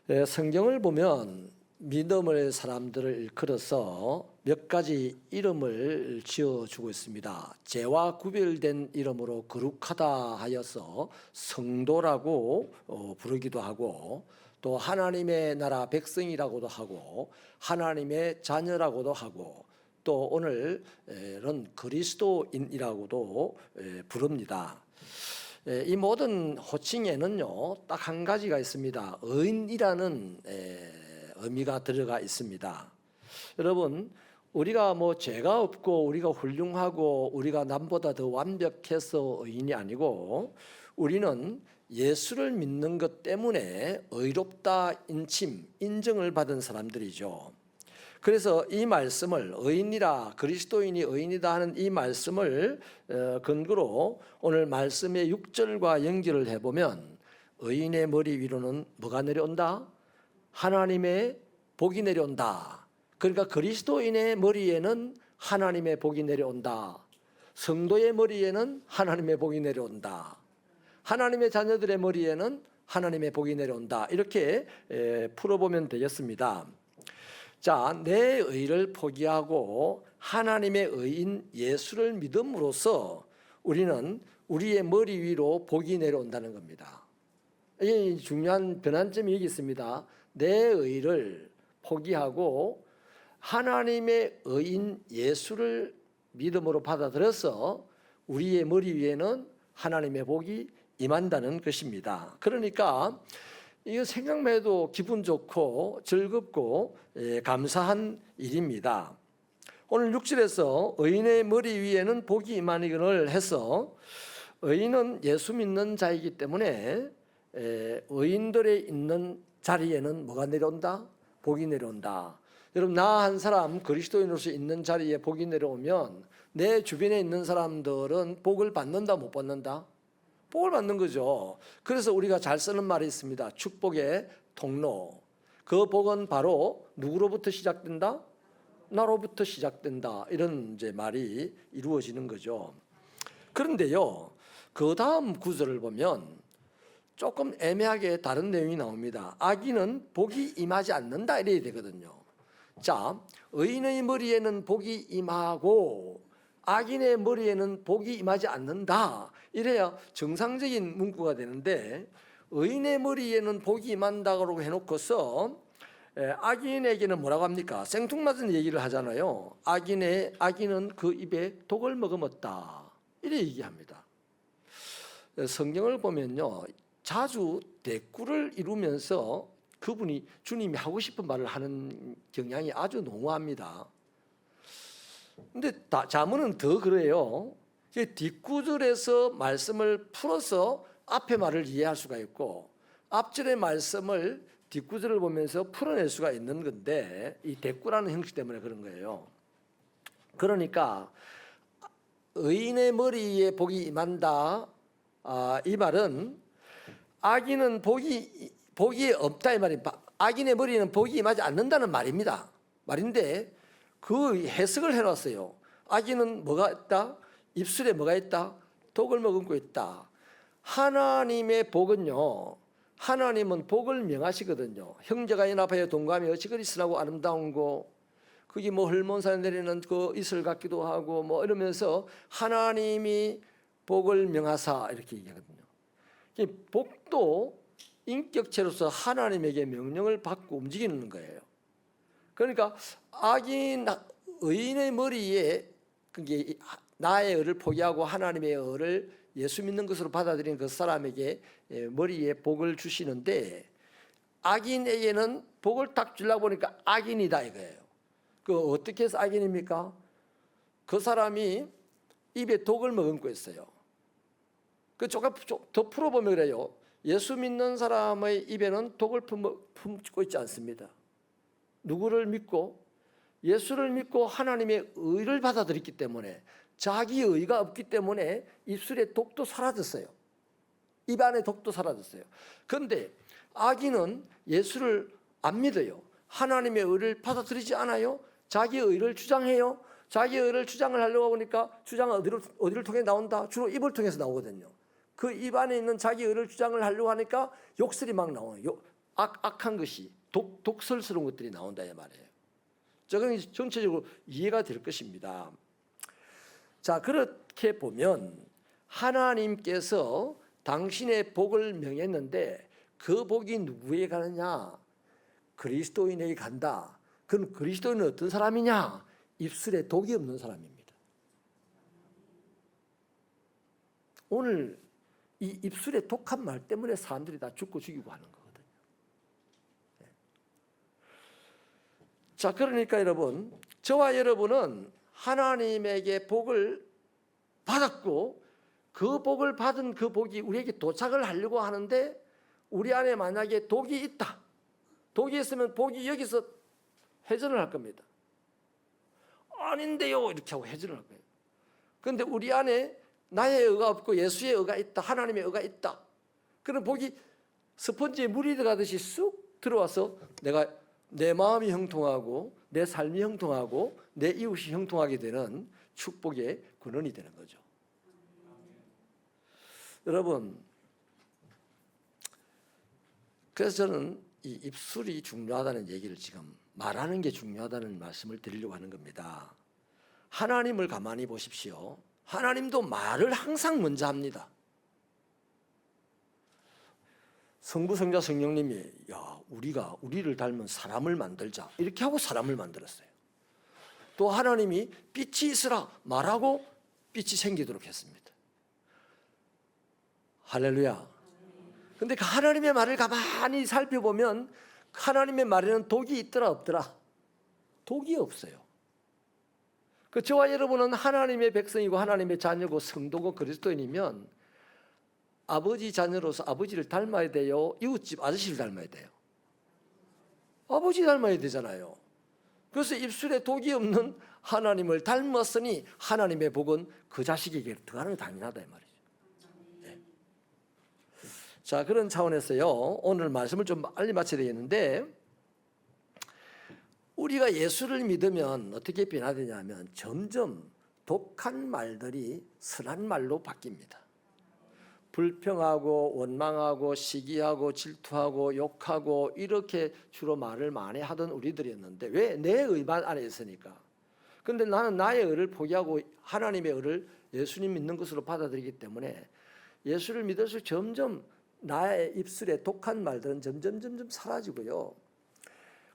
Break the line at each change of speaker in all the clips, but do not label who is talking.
성경을 보면 믿음의 사람들을 일컬어서 몇 가지 이름을 지어주고 있습니다. 죄와 구별된 이름으로 거룩하다 하여서 성도라고 부르기도 하고, 또 하나님의 나라 백성이라고도 하고, 하나님의 자녀라고도 하고, 또 오늘은 그리스도인이라고도 부릅니다. 이 모든 호칭에는요, 딱 한 가지가 있습니다. 의인이라는 의미가 들어가 있습니다. 여러분, 우리가 뭐 죄가 없고 우리가 훌륭하고 우리가 남보다 더 완벽해서 의인이 아니고, 우리는 예수를 믿는 것 때문에 의롭다 인정을 받은 사람들이죠. 그래서 이 말씀을, 의인이라, 그리스도인이 의인이다 하는 이 말씀을 근거로 오늘 말씀의 6절과 연결을 해보면, 의인의 머리 위로는 뭐가 내려온다? 하나님의 복이 내려온다. 그러니까 그리스도인의 머리에는 하나님의 복이 내려온다. 성도의 머리에는 하나님의 복이 내려온다. 하나님의 자녀들의 머리에는 하나님의 복이 내려온다. 이렇게 풀어보면 되겠습니다. 자, 내 의를 포기하고 하나님의 의인 예수를 믿음으로써 우리는 우리의 머리 위로 복이 내려온다는 겁니다. 이 중요한 변환점이 여기 있습니다. 내 의를 포기하고 하나님의 의인 예수를 믿음으로 받아들여서 우리의 머리 위에는 하나님의 복이 임한다는 것입니다. 그러니까 이거 생각만 해도 기분 좋고 즐겁고 감사한 일입니다. 오늘 6절에서 의인의 머리 위에는 복이 임하니를 해서, 의인은 예수 믿는 자이기 때문에 의인들의 있는 자리에는 뭐가 내려온다? 복이 내려온다. 여러분, 나 한 사람 그리스도인으로서 있는 자리에 복이 내려오면 내 주변에 있는 사람들은 복을 받는다, 못 받는다? 복을 받는 거죠. 그래서 우리가 잘 쓰는 말이 있습니다. 축복의 통로. 그 복은 바로 누구로부터 시작된다? 나로부터 시작된다. 이런 이제 말이 이루어지는 거죠. 그런데요, 그 다음 구절을 보면 조금 애매하게 다른 내용이 나옵니다. 악인은 복이 임하지 않는다, 이래야 되거든요. 자, 의인의 머리에는 복이 임하고 악인의 머리에는 복이 임하지 않는다, 이래야 정상적인 문구가 되는데, 의인의 머리에는 복이 임한다고 해놓고서 악인에게는 뭐라고 합니까? 생뚱맞은 얘기를 하잖아요. 악인은 그 입에 독을 머금었다, 이래 얘기합니다. 성경을 보면요, 자주 대꾸를 이루면서 그분이, 주님이 하고 싶은 말을 하는 경향이 아주 농후합니다. 근데 자문은 더 그래요. 뒷구절에서 말씀을 풀어서 앞의 말을 이해할 수가 있고, 앞절의 말씀을 뒷구절을 보면서 풀어낼 수가 있는 건데, 이 대꾸라는 형식 때문에 그런 거예요. 그러니까 의인의 머리에 복이 임한다, 이 말은 악인은 복이 없다, 이 말입니다. 악인의 머리에는 복이 임하지 않는다는 말인데 그 해석을 해놨어요. 악인은 뭐가 있다? 입술에 뭐가 있다? 독을 머금고 있다. 하나님의 복은요, 하나님은 복을 명하시거든요. 형제가 연합하여 동감이 어찌 그리 선하고 아름다운 거, 그게 뭐 헐몬산에 내리는 그 이슬 같기도 하고 뭐 이러면서 하나님이 복을 명하사, 이렇게 얘기하거든요. 복도 인격체로서 하나님에게 명령을 받고 움직이는 거예요. 그러니까 의인의 머리에, 그게 나의 의를 포기하고 하나님의 의를 예수 믿는 것으로 받아들이는 그 사람에게 머리에 복을 주시는데, 악인에게는 복을 딱 주려고 보니까 악인이다, 이거예요. 그 어떻게 해서 악인입니까? 그 사람이 입에 독을 머금고 있어요. 그 조금 더 풀어보면 그래요. 예수 믿는 사람의 입에는 독을 품고 있지 않습니다. 누구를 믿고? 예수를 믿고 하나님의 의를 받아들였기 때문에, 자기 의가 없기 때문에 입술에 독도 사라졌어요. 입 안에 독도 사라졌어요. 그런데 악인은 예수를 안 믿어요. 하나님의 의를 받아들이지 않아요. 자기 의를 주장해요. 자기 의를 주장을 하려고 하니까 주장은 어디를 통해 나온다? 주로 입을 통해서 나오거든요. 그 입 안에 있는 자기 의를 주장을 하려고 하니까 욕설이 막 나와요. 악한 것이 독설스러운 것들이 나온다 이 말이에요. 저건 전체적으로 이해가 될 것입니다. 자, 그렇게 보면 하나님께서 당신의 복을 명했는데 그 복이 누구에게 가느냐? 그리스도인에게 간다. 그럼 그리스도인은 어떤 사람이냐? 입술에 독이 없는 사람입니다. 오늘 이 입술에 독한 말 때문에 사람들이 다 죽고 죽이고 하는 거거든요. 자, 그러니까 여러분, 저와 여러분은 하나님에게 복을 받았고 그 복을 받은 그 복이 우리에게 도착을 하려고 하는데 우리 안에 만약에 독이 있다. 독이 있으면 복이 여기서 회전을 할 겁니다. 아닌데요 이렇게 하고 회전을 할 거예요. 그런데 우리 안에 나의 의가 없고 예수의 의가 있다. 하나님의 의가 있다. 그럼 복이 스펀지에 물이 들어가듯이 쑥 들어와서 내가 내 마음이 형통하고 내 삶이 형통하고 내 이웃이 형통하게 되는 축복의 근원이 되는 거죠. 여러분, 그래서 저는 이 입술이 중요하다는 얘기를 지금 말하는 게 중요하다는 말씀을 드리려고 하는 겁니다. 하나님을 가만히 보십시오. 하나님도 말을 항상 먼저 합니다. 성부, 성자, 성령님이 우리가 우리를 닮은 사람을 만들자 이렇게 하고 사람을 만들었어요. 또 하나님이 빛이 있으라 말하고 빛이 생기도록 했습니다. 할렐루야. 근데 그 하나님의 말을 가만히 살펴보면 하나님의 말에는 독이 있더라 없더라? 독이 없어요. 그 저와 여러분은 하나님의 백성이고 하나님의 자녀고 성도고 그리스도인이면 아버지 자녀로서 아버지를 닮아야 돼요? 이웃집 아저씨를 닮아야 돼요? 아버지 닮아야 되잖아요. 그래서 입술에 독이 없는 하나님을 닮았으니 하나님의 복은 그 자식에게 들어가는 게 당연하다 이 말이죠. 네. 자, 그런 차원에서요 오늘 말씀을 좀 빨리 마쳐야 되겠는데 우리가 예수를 믿으면 어떻게 변화되냐면 점점 독한 말들이 선한 말로 바뀝니다. 불평하고 원망하고 시기하고 질투하고 욕하고 이렇게 주로 말을 많이 하던 우리들이었는데 왜? 내 의만 안에 있으니까. 그런데 나는 나의 의를 포기하고 하나님의 의를 예수님 믿는 것으로 받아들이기 때문에 예수를 믿을수록 점점 나의 입술에 독한 말들은 점점 사라지고요.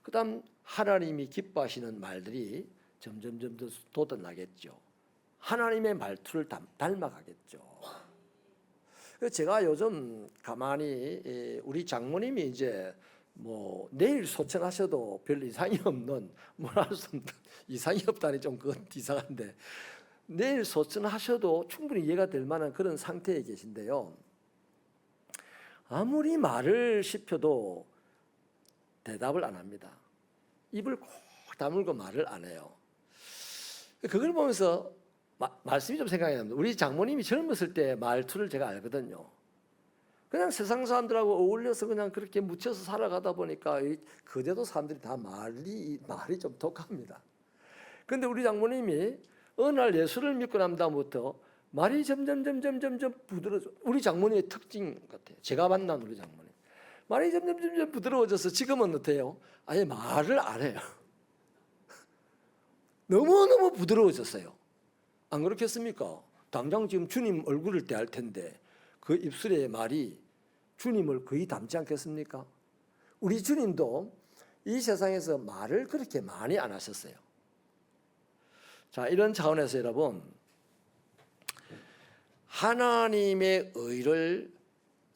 그 다음 하나님이 기뻐하시는 말들이 점점 돋아나겠죠. 하나님의 말투를 닮아가겠죠. 제가 요즘 가만히 우리 장모님이 이제 뭐 내일 소천하셔도 별 이상이 없는 뭐랄 수 없는 이상이 없다니 좀 그건 이상한데 내일 소천하셔도 충분히 이해가 될 만한 그런 상태에 계신데요. 아무리 말을 씹혀도 대답을 안 합니다. 입을 꼭 다물고 말을 안 해요. 그걸 보면서 말씀이 좀 생각이 납니다. 우리 장모님이 젊었을 때 말투를 제가 알거든요. 그냥 세상 사람들하고 어울려서 그냥 그렇게 묻혀서 살아가다 보니까 그대도 사람들이 다 말이 좀 독합니다. 그런데 우리 장모님이 어느 날 예수를 믿고 난 다음부터 말이 점점 부드러워져. 우리 장모님의 특징 같아요. 제가 만난 우리 장모님. 말이 점점 부드러워져서 지금은 어때요? 아예 말을 안 해요. 너무너무 부드러워졌어요. 안 그렇겠습니까? 당장 지금 주님 얼굴을 대할 텐데 그 입술의 말이 주님을 거의 닮지 않겠습니까? 우리 주님도 이 세상에서 말을 그렇게 많이 안 하셨어요. 자, 이런 차원에서 여러분 하나님의 의를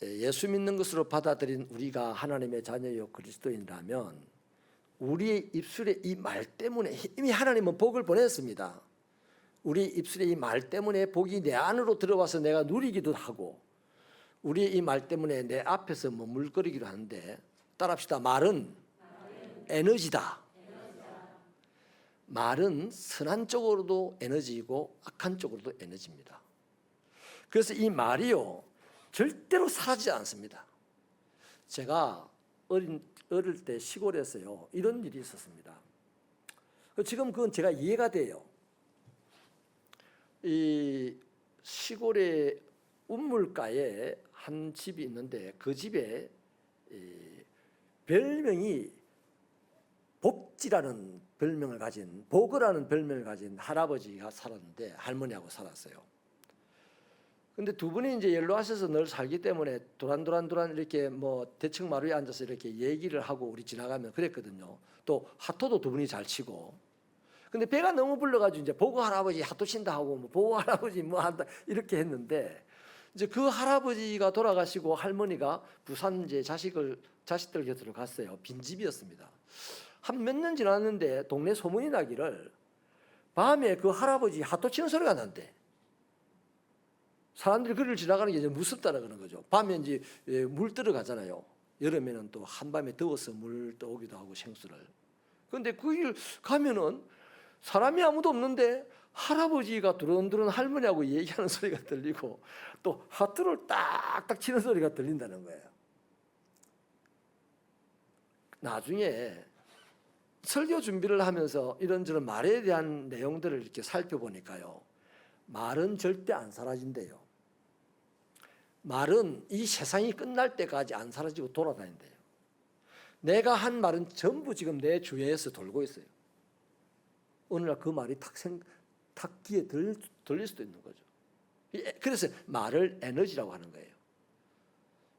예수 믿는 것으로 받아들인 우리가 하나님의 자녀요 그리스도인이라면 우리의 입술에 이 말 때문에 이미 하나님은 복을 보냈습니다. 우리 입술에 이 말 때문에 복이 내 안으로 들어와서 내가 누리기도 하고 우리의 이 말 때문에 내 앞에서 머물거리기도 하는데 따라합시다. 말은 에너지다. 말은 선한 쪽으로도 에너지이고 악한 쪽으로도 에너지입니다. 그래서 이 말이요 절대로 사라지지 않습니다. 제가 어릴 때 시골에서요 이런 일이 있었습니다. 지금 그건 제가 이해가 돼요. 이 시골의 우물가에 한 집이 있는데 그 집에 별명이 복지라는 별명을 가진, 복이라는 별명을 가진 할아버지가 살았는데 할머니하고 살았어요. 근데 두 분이 이제 연로하셔서 늘 살기 때문에 도란도란 이렇게 뭐 대청 마루에 앉아서 이렇게 얘기를 하고 우리 지나가면 그랬거든요. 또 하토도 두 분이 잘 치고. 근데 배가 너무 불러가지고 이제 보고 할아버지 하토 친다 하고 뭐 보고 할아버지 뭐 한다 이렇게 했는데, 이제 그 할아버지가 돌아가시고 할머니가 부산 이제 자식들 곁으로 갔어요. 빈집이었습니다. 한 몇 년 지났는데 동네 소문이 나기를 밤에 그 할아버지 하토 치는 소리가 난대. 사람들이 그를 지나가는 게 이제 무섭다는 그런 거죠. 밤에 이제 물 들어가잖아요. 여름에는 또 한밤에 더워서 물 떠오기도 하고 생수를. 그런데 그 길 가면은 사람이 아무도 없는데 할아버지가 두런두런 할머니하고 얘기하는 소리가 들리고 또 하트를 딱딱 치는 소리가 들린다는 거예요. 나중에 설교 준비를 하면서 이런저런 말에 대한 내용들을 이렇게 살펴보니까요, 말은 절대 안 사라진대요. 말은 이 세상이 끝날 때까지 안 사라지고 돌아다닌대요. 내가 한 말은 전부 지금 내 주위에서 돌고 있어요. 어느 날 그 말이 탁 귀에 들릴 수도 있는 거죠. 그래서 말을 에너지라고 하는 거예요.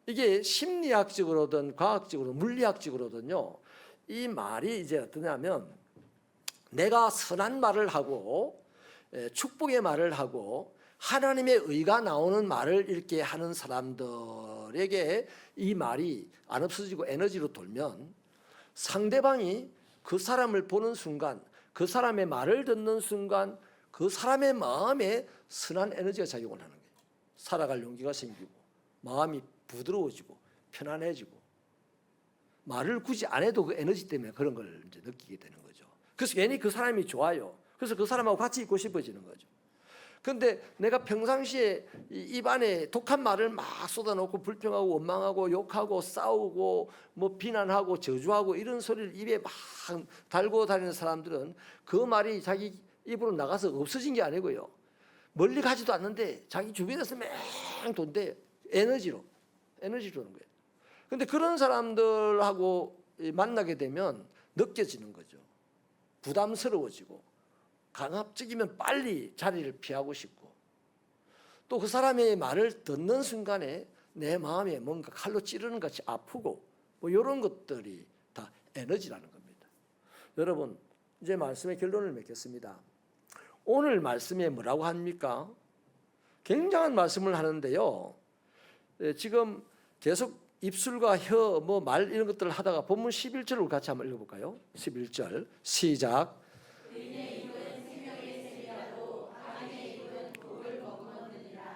이게 심리학적으로든 과학적으로든 물리학적으로든요, 이 말이 이제 어떠냐면 내가 선한 말을 하고 축복의 말을 하고 하나님의 의가 나오는 말을 이렇게 하는 사람들에게 이 말이 안 없어지고 에너지로 돌면 상대방이 그 사람을 보는 순간, 그 사람의 말을 듣는 순간 그 사람의 마음에 선한 에너지가 작용을 하는 거예요. 살아갈 용기가 생기고 마음이 부드러워지고 편안해지고, 말을 굳이 안 해도 그 에너지 때문에 그런 걸 이제 느끼게 되는 거죠. 그래서 괜히 그 사람이 좋아요. 그래서 그 사람하고 같이 있고 싶어지는 거죠. 그런데 내가 평상시에 입안에 독한 말을 막 쏟아놓고 불평하고 원망하고 욕하고 싸우고 뭐 비난하고 저주하고 이런 소리를 입에 막 달고 다니는 사람들은 그 말이 자기 입으로 나가서 없어진 게 아니고요, 멀리 가지도 않는데 자기 주변에서 맹 돈대. 에너지로 오는 거예요. 그런데 그런 사람들하고 만나게 되면 느껴지는 거죠. 부담스러워지고 강압적이면 빨리 자리를 피하고 싶고, 또 그 사람의 말을 듣는 순간에 내 마음에 뭔가 칼로 찌르는 같이 아프고 뭐 이런 것들이 다 에너지라는 겁니다. 여러분, 이제 말씀의 결론을 맺겠습니다. 오늘 말씀에 뭐라고 합니까? 굉장한 말씀을 하는데요, 지금 계속 입술과 혀, 뭐 말 이런 것들을 하다가 본문 11절을 같이 한번 읽어볼까요? 11절 시작.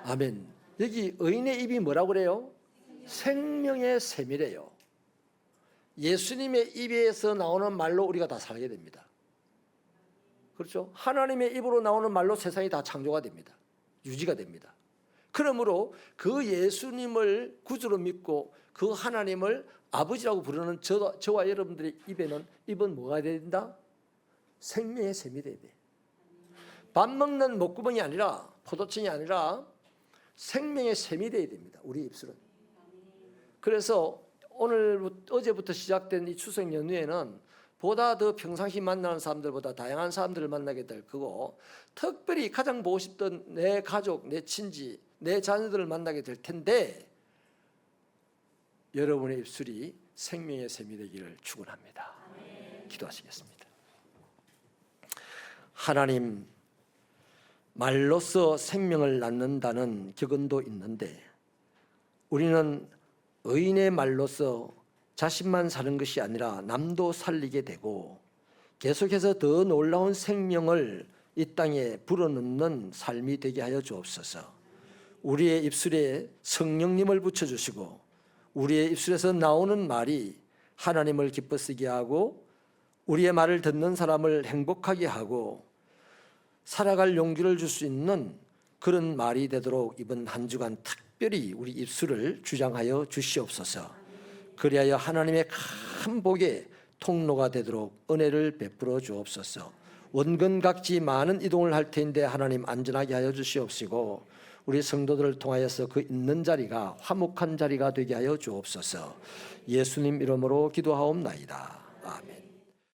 아멘. 여기 의인의 입이 뭐라고 그래요? 생명의 샘이래요. 예수님의 입에서 나오는 말로 우리가 다 살게 됩니다. 그렇죠? 하나님의 입으로 나오는 말로 세상이 다 창조가 됩니다. 유지가 됩니다. 그러므로 그 예수님을 구주로 믿고 그 하나님을 아버지라고 부르는 저와 여러분들의 입은 뭐가 된다? 생명의 샘이 돼야 돼. 밥 먹는 목구멍이 아니라, 포도청이 아니라 생명의 샘이 돼야 됩니다. 우리 입술은. 그래서 어제부터 시작된 이 추석 연휴에는 보다 더 평상시 만나는 사람들보다 다양한 사람들을 만나게 될 거고, 특별히 가장 보고 싶던 내 가족, 내 친지, 내 자녀들을 만나게 될 텐데, 여러분의 입술이 생명의 샘이 되기를 축원합니다. 기도하시겠습니다. 하나님, 말로써 생명을 낳는다는 격언도 있는데 우리는 의인의 말로써 자신만 사는 것이 아니라 남도 살리게 되고 계속해서 더 놀라운 생명을 이 땅에 불어넣는 삶이 되게 하여 주옵소서. 우리의 입술에 성령님을 붙여주시고 우리의 입술에서 나오는 말이 하나님을 기쁘시게 하고 우리의 말을 듣는 사람을 행복하게 하고 살아갈 용기를 줄 수 있는 그런 말이 되도록 이번 한 주간 특별히 우리 입술을 주장하여 주시옵소서. 그리하여 하나님의 큰 복의 통로가 되도록 은혜를 베풀어 주옵소서. 원근각지 많은 이동을 할 텐데 하나님 안전하게 하여 주시옵시고 우리 성도들을 통하여서 그 있는 자리가 화목한 자리가 되게 하여 주옵소서. 예수님 이름으로 기도하옵나이다. 아멘.